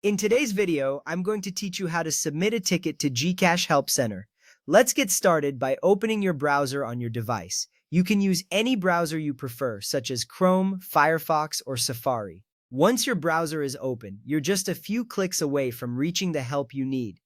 In today's video, I'm going to teach you how to submit a ticket to GCash Help Center. Let's get started by opening your browser on your device. You can use any browser you prefer, such as Chrome, Firefox, or Safari. Once your browser is open, you're just a few clicks away from reaching the help you need.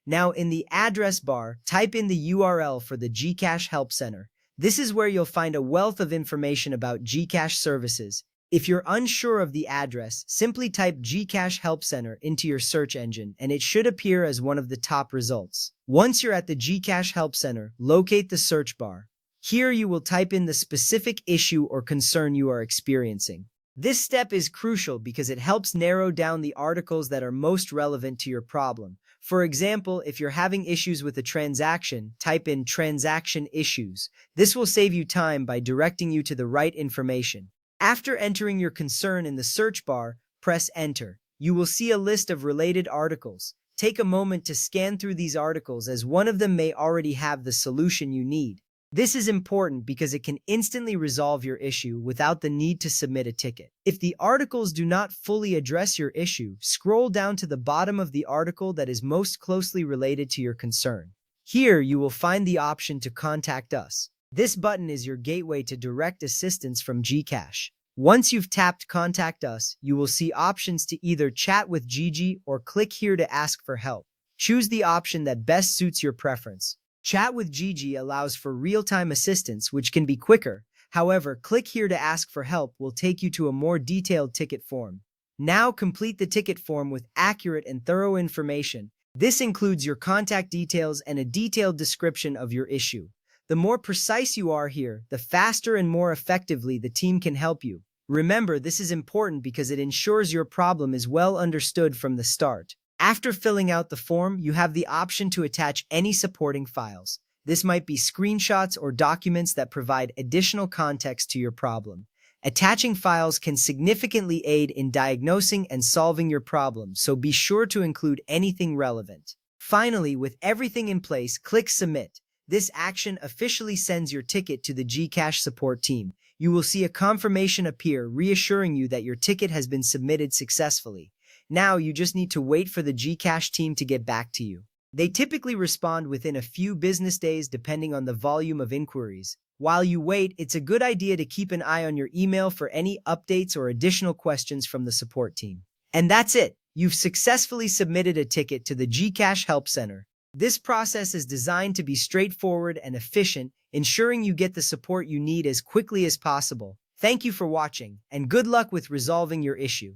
Now, in the address bar, type in the URL for the GCash Help Center. This is where you'll find a wealth of information about GCash services. If you're unsure of the address, simply type GCash Help Center into your search engine and it should appear as one of the top results. Once you're at the GCash Help Center, locate the search bar. Here you will type in the specific issue or concern you are experiencing. This step is crucial because it helps narrow down the articles that are most relevant to your problem. For example, if you're having issues with a transaction, type in transaction issues. This will save you time by directing you to the right information. After entering your concern in the search bar, press enter. You will see a list of related articles. Take a moment to scan through these articles as one of them may already have the solution you need. This is important because it can instantly resolve your issue without the need to submit a ticket. If the articles do not fully address your issue, scroll down to the bottom of the article that is most closely related to your concern. Here you will find the option to contact us. This button is your gateway to direct assistance from GCash. Once you've tapped Contact Us, you will see options to either chat with Gigi or click here to ask for help. Choose the option that best suits your preference. Chat with Gigi allows for real-time assistance, which can be quicker. However, click here to ask for help will take you to a more detailed ticket form. Now complete the ticket form with accurate and thorough information. This includes your contact details and a detailed description of your issue. The more precise you are here, the faster and more effectively the team can help you. Remember, this is important because it ensures your problem is well understood from the start. After filling out the form, you have the option to attach any supporting files. This might be screenshots or documents that provide additional context to your problem. Attaching files can significantly aid in diagnosing and solving your problem, so be sure to include anything relevant. Finally, with everything in place, click Submit. This action officially sends your ticket to the GCash support team. You will see a confirmation appear reassuring you that your ticket has been submitted successfully. Now you just need to wait for the GCash team to get back to you. They typically respond within a few business days depending on the volume of inquiries. While you wait, it's a good idea to keep an eye on your email for any updates or additional questions from the support team. And that's it. You've successfully submitted a ticket to the GCash Help Center. This process is designed to be straightforward and efficient, ensuring you get the support you need as quickly as possible. Thank you for watching, and good luck with resolving your issue.